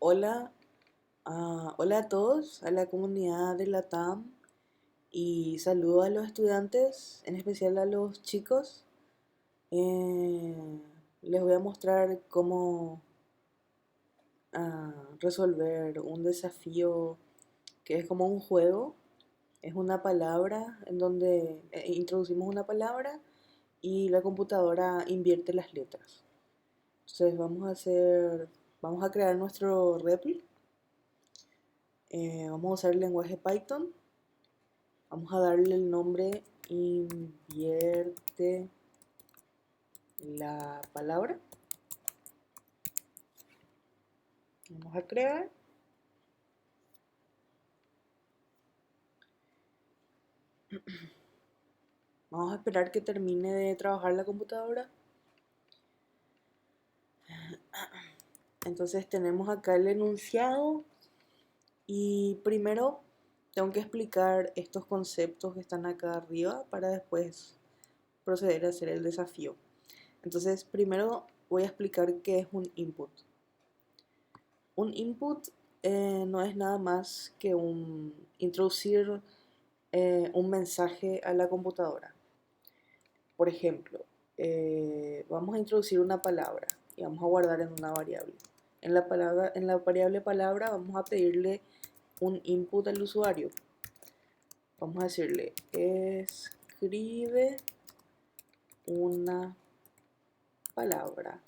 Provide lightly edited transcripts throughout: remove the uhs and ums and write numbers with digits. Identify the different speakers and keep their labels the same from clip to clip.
Speaker 1: Hola, hola a todos, a la comunidad de la TAM y saludo a los estudiantes, en especial a los chicos. Les voy a mostrar cómo resolver un desafío que es como un juego. Es una palabra en donde introducimos una palabra y la computadora invierte las letras. Entonces vamos a crear nuestro REPL. Vamos a usar el lenguaje Python. Vamos a darle el nombre invierte la palabra. Vamos a crear. Vamos a esperar que termine de trabajar la computadora. Entonces tenemos acá el enunciado y primero tengo que explicar estos conceptos que están acá arriba para después proceder a hacer el desafío. Entonces primero voy a explicar qué es un input. Un input no es nada más que introducir un mensaje a la computadora. Por ejemplo, vamos a introducir una palabra y vamos a guardar en una variable. En la variable palabra vamos a pedirle un input al usuario. Vamos a decirle, escribe una palabra.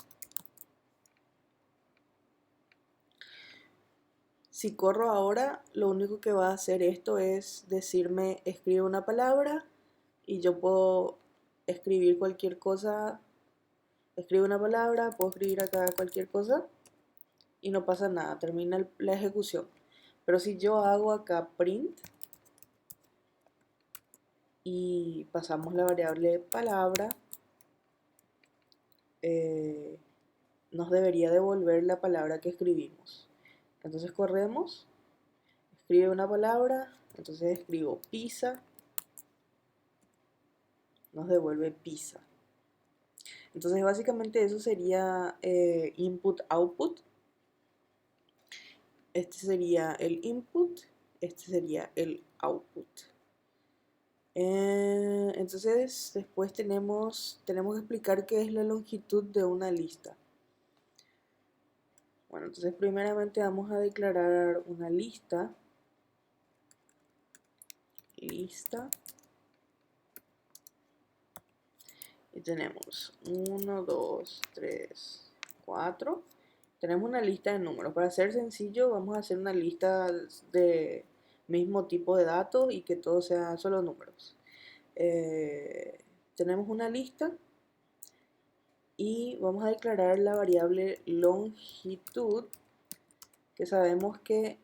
Speaker 1: Si corro ahora, lo único que va a hacer esto es decirme, escribe una palabra y yo puedo escribir cualquier cosa. Escribe una palabra, puedo escribir acá cualquier cosa y no pasa nada, termina la ejecución. Pero si yo hago acá print y pasamos la variable palabra, eh, nos debería devolver la palabra que escribimos. Entonces corremos, escribe una palabra, entonces escribo pizza, nos devuelve pizza. Entonces básicamente eso sería input-output. Este sería el input, este sería el output. Entonces después tenemos que explicar qué es la longitud de una lista. Bueno, entonces primeramente vamos a declarar una lista. Y tenemos 1, 2, 3, 4. Tenemos una lista de números. Para ser sencillo, vamos a hacer una lista de mismo tipo de datos y que todo sea solo números. Tenemos una lista y vamos a declarar la variable longitud, que sabemos que,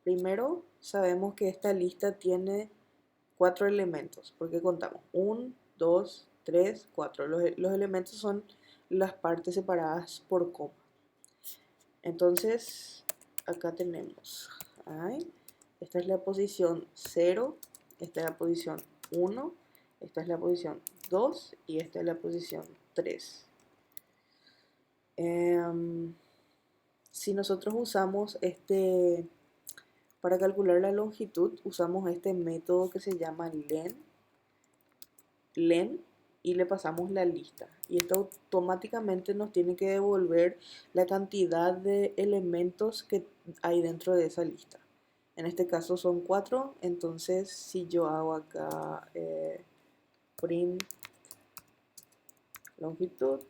Speaker 1: primero sabemos que esta lista tiene 4 elementos, porque contamos 1, 2, 3, 4. Los elementos son las partes separadas por coma. Entonces, acá tenemos, esta es la posición 0, esta es la posición 1, esta es la posición 2 y esta es la posición 3. Si nosotros usamos para calcular la longitud, usamos este método que se llama len y le pasamos la lista. Y esto automáticamente nos tiene que devolver la cantidad de elementos que hay dentro de esa lista. En este caso son 4, entonces si yo hago acá print longitud,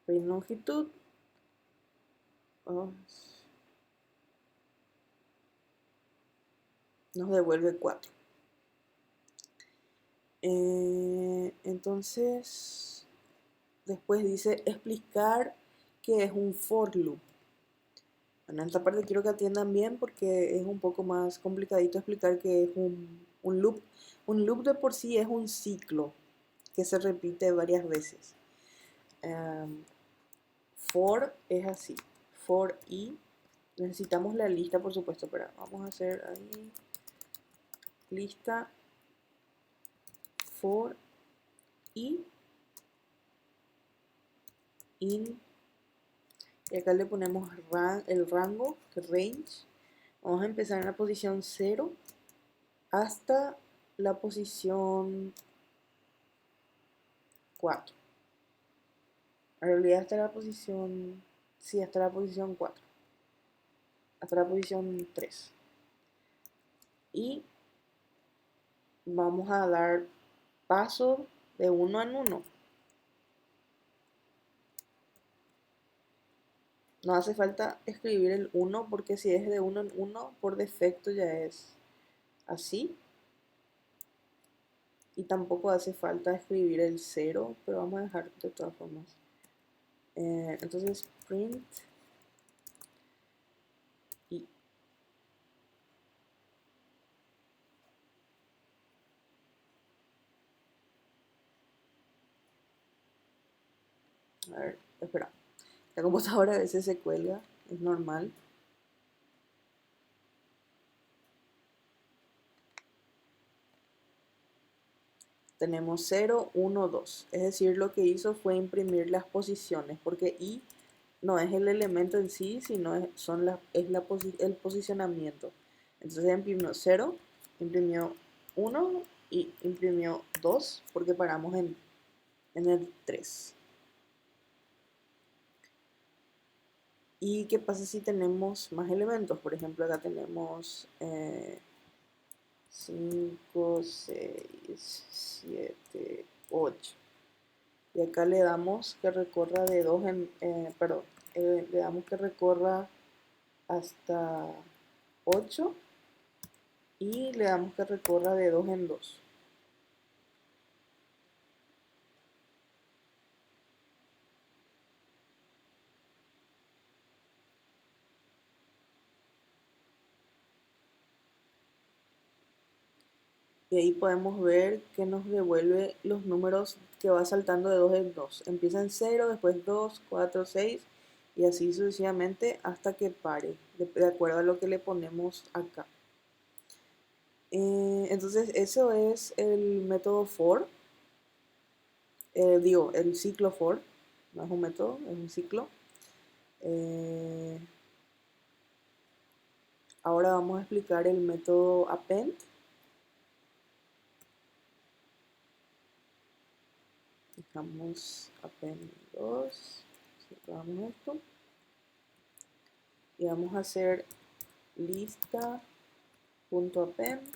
Speaker 1: print longitud, oh, nos devuelve 4. Entonces, después dice explicar qué es un for loop. Bueno, en esta parte quiero que atiendan bien porque es un poco más complicadito explicar qué es un loop. Un loop de por sí es un ciclo que se repite varias veces. For es así. For i. Necesitamos la lista, por supuesto, pero vamos a hacer ahí lista for i in, y acá le ponemos el rango, que range. Vamos a empezar en la posición 0 hasta la posición 4. En realidad hasta la posición, sí, hasta la posición 4, hasta la posición 3. Y vamos a dar paso de uno en uno. No hace falta escribir el 1 porque si es de uno en uno, por defecto ya es así. Y tampoco hace falta escribir el 0, pero vamos a dejar de todas formas. Entonces print y a ver, espera. La computadora a veces se cuelga, es normal. Tenemos 0, 1, 2. Es decir, lo que hizo fue imprimir las posiciones, porque i no es el elemento en sí, sino el posicionamiento. Entonces imprimió 0, imprimió 1 y imprimió 2, porque paramos en el 3. ¿Y qué pasa si tenemos más elementos? Por ejemplo, acá tenemos 5, 6, 7, 8. Y acá le damos que recorra de 2 en, perdón, le damos que recorra hasta 8 y le damos que recorra de 2 en 2. Y ahí podemos ver que nos devuelve los números que va saltando de 2 en 2. Empieza en 0, después 2, 4, 6 y así sucesivamente hasta que pare, de acuerdo a lo que le ponemos acá. Entonces eso es el método for, el ciclo for, no es un método, es un ciclo. Ahora vamos a explicar el método append. Dejamos append 2, cerramos esto y vamos a hacer lista.append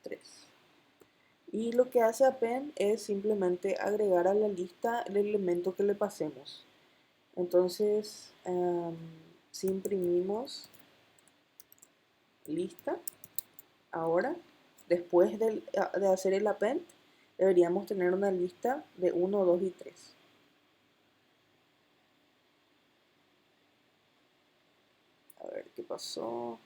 Speaker 1: 3. Y lo que hace append es simplemente agregar a la lista el elemento que le pasemos. Entonces, si imprimimos lista, ahora, después de hacer el append, deberíamos tener una lista de 1, 2 y 3. A ver qué pasó.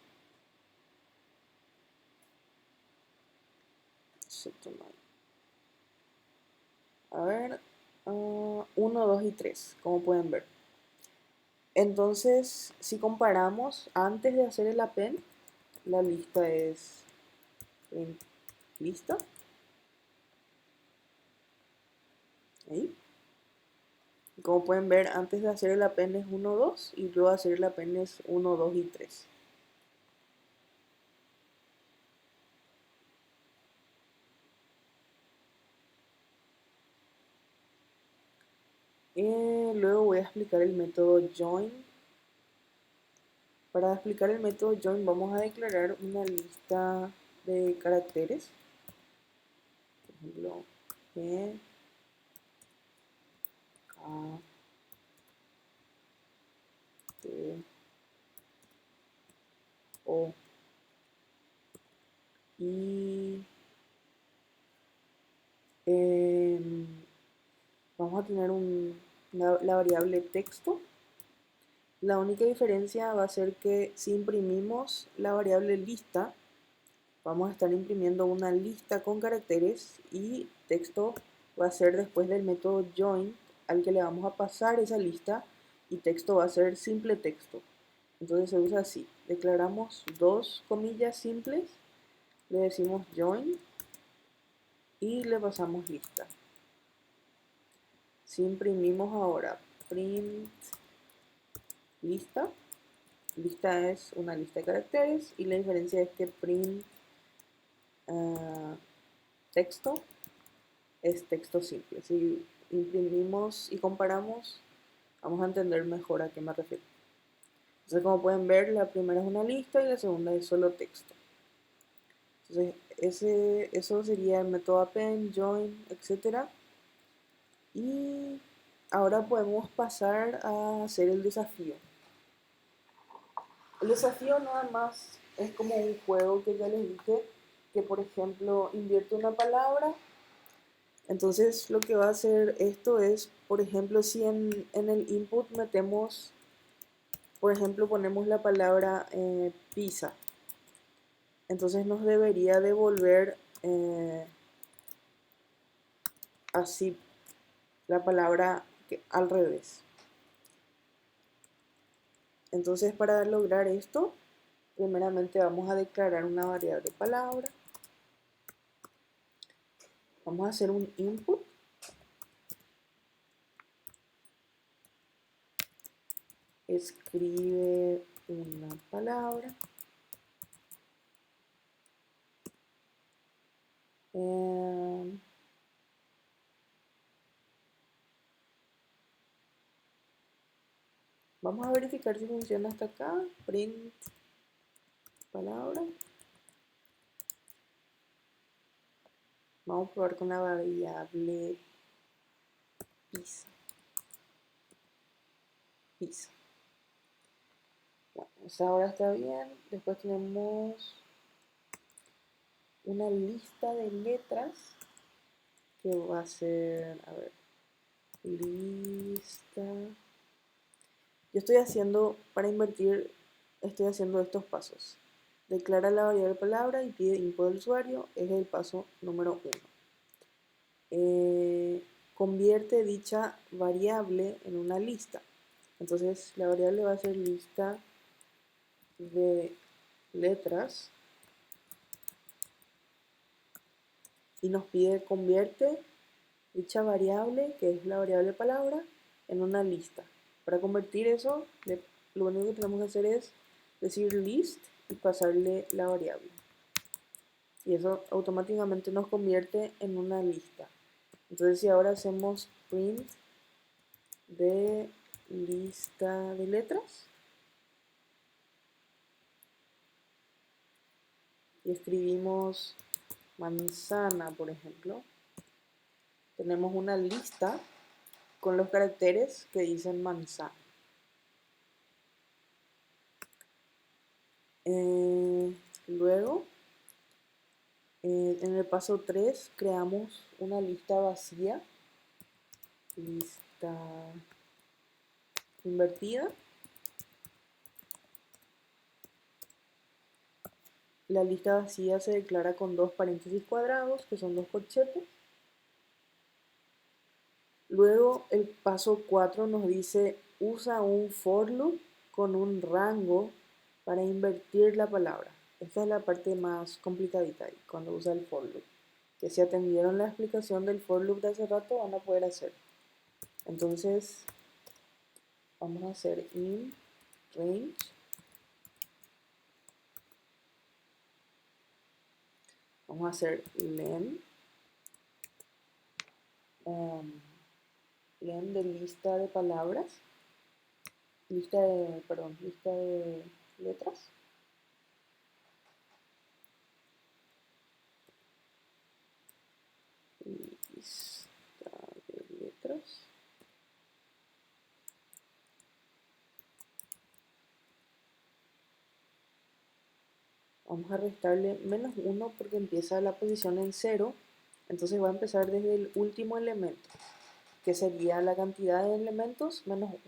Speaker 1: A ver, 1, 2 y 3, como pueden ver. Entonces, si comparamos, antes de hacer el append, la lista es lista. Ahí. Como pueden ver, antes de hacer el append es 1, 2 y luego de hacer el append es 1, 2 y 3. Luego voy a explicar el método join. Para explicar el método join vamos a declarar una lista de caracteres. Por ejemplo, G, K, T, O. Y vamos a tener la variable texto. La única diferencia va a ser que si imprimimos la variable lista, vamos a estar imprimiendo una lista con caracteres y texto va a ser después del método join al que le vamos a pasar esa lista y texto va a ser simple texto. Entonces se usa así. Declaramos dos comillas simples, le decimos join y le pasamos lista. Si imprimimos ahora print lista, lista es una lista de caracteres y la diferencia es que print texto es texto simple. Si imprimimos y comparamos, vamos a entender mejor a qué me refiero. Entonces, como pueden ver, la primera es una lista y la segunda es solo texto. Entonces, eso sería el método append, join, etc. Y ahora podemos pasar a hacer el desafío. El desafío nada más es como un juego que ya les dije, que por ejemplo invierte una palabra. Entonces lo que va a hacer esto es, por ejemplo, si en el input metemos, por ejemplo, ponemos la palabra pizza, entonces nos debería devolver así la palabra al revés. Entonces para lograr esto, primeramente vamos a declarar una variable palabra. Vamos a hacer un input. Escribe una palabra. Vamos a verificar si funciona hasta acá. Print palabra. Vamos a probar con la variable pizza. Pizza. Bueno, ahora está bien. Después tenemos una lista de letras que va a ser, a ver, lista. Yo estoy haciendo, para invertir, estoy haciendo estos pasos. Declara la variable palabra y pide input del usuario, es el paso número 1. Convierte dicha variable en una lista. Entonces la variable va a ser lista de letras y nos pide convierte dicha variable, que es la variable palabra, en una lista. Para convertir eso, lo único que tenemos que hacer es decir list y pasarle la variable. Y eso automáticamente nos convierte en una lista. Entonces si ahora hacemos print de lista de letras y escribimos manzana, por ejemplo, tenemos una lista con los caracteres que dicen manzana. Luego, en el paso 3 creamos una lista vacía, lista invertida. La lista vacía se declara con dos paréntesis cuadrados, que son dos corchetes. Luego el paso 4 nos dice usa un for loop con un rango para invertir la palabra. Esta es la parte más complicadita ahí, cuando usa el for loop. Que si atendieron la explicación del for loop de hace rato van a poder hacer. Entonces vamos a hacer in range. Vamos a hacer len. Len de lista de palabras. Lista de letras. Lista de letras. Vamos a restarle menos 1 porque empieza la posición en 0. Entonces va a empezar desde el último elemento, que sería la cantidad de elementos menos 1.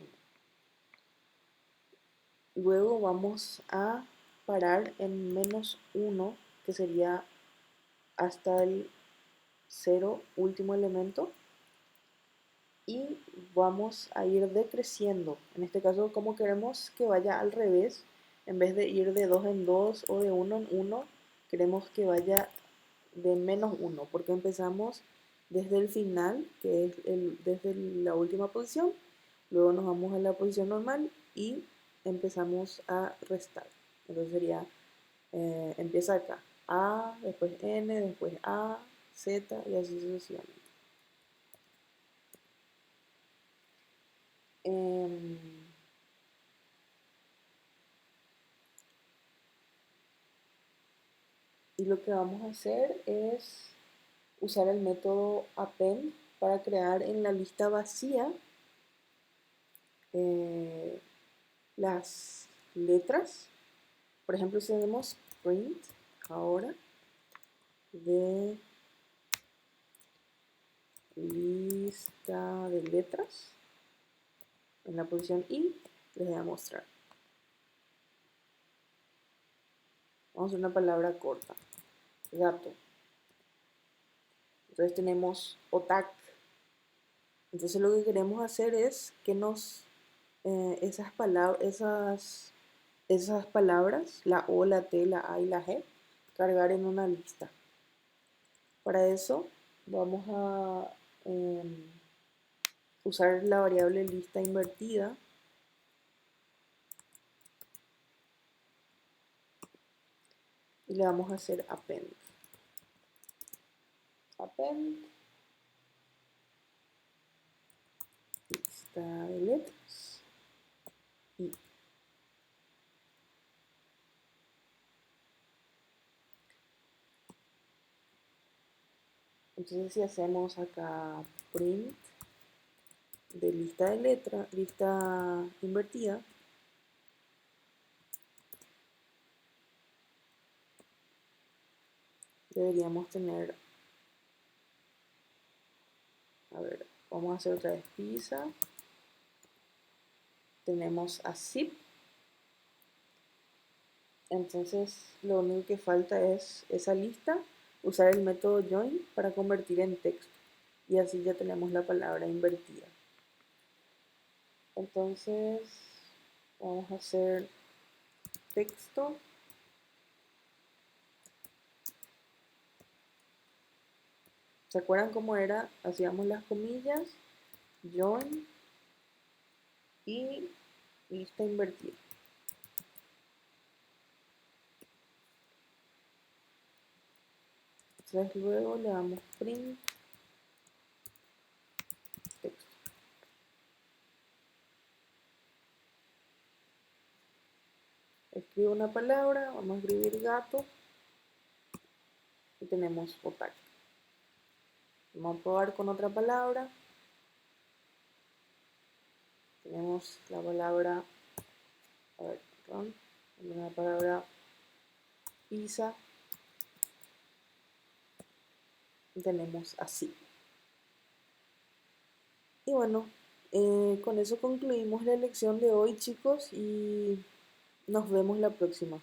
Speaker 1: Luego vamos a parar en menos 1, que sería hasta el 0 último elemento. Y vamos a ir decreciendo. En este caso, como queremos que vaya al revés, en vez de ir de 2 en 2 o de 1 en 1, queremos que vaya de menos 1, porque empezamos desde el final, que es desde la última posición, luego nos vamos a la posición normal y empezamos a restar. Entonces sería, empieza acá, A, después N, después A, Z y así sucesivamente. Em, y lo que vamos a hacer es usar el método append para crear en la lista vacía eh, las letras. Por ejemplo, si hacemos print ahora de lista de letras en la posición I, les voy a mostrar. Vamos a hacer una palabra corta, gato. Entonces tenemos otak. Entonces lo que queremos hacer es que nos esas palabras, la O, la T, la A y la G, cargar en una lista. Para eso vamos a usar la variable lista invertida y le vamos a hacer append. Append lista de letras y entonces si hacemos acá print de lista de letras, lista invertida, deberíamos tener, a ver, vamos a hacer otra vez pizza, tenemos a zip, entonces lo único que falta es esa lista, usar el método join para convertir en texto y así ya tenemos la palabra invertida. Entonces vamos a hacer texto. ¿Se acuerdan cómo era? Hacíamos las comillas, join y lista invertida. Entonces luego le damos print texto. Escribo una palabra, vamos a escribir gato y tenemos otaku. Vamos a probar con otra palabra. Tenemos la palabra, a ver, perdón, la palabra pizza. Y tenemos así. Y bueno, con eso concluimos la lección de hoy, chicos, y nos vemos la próxima.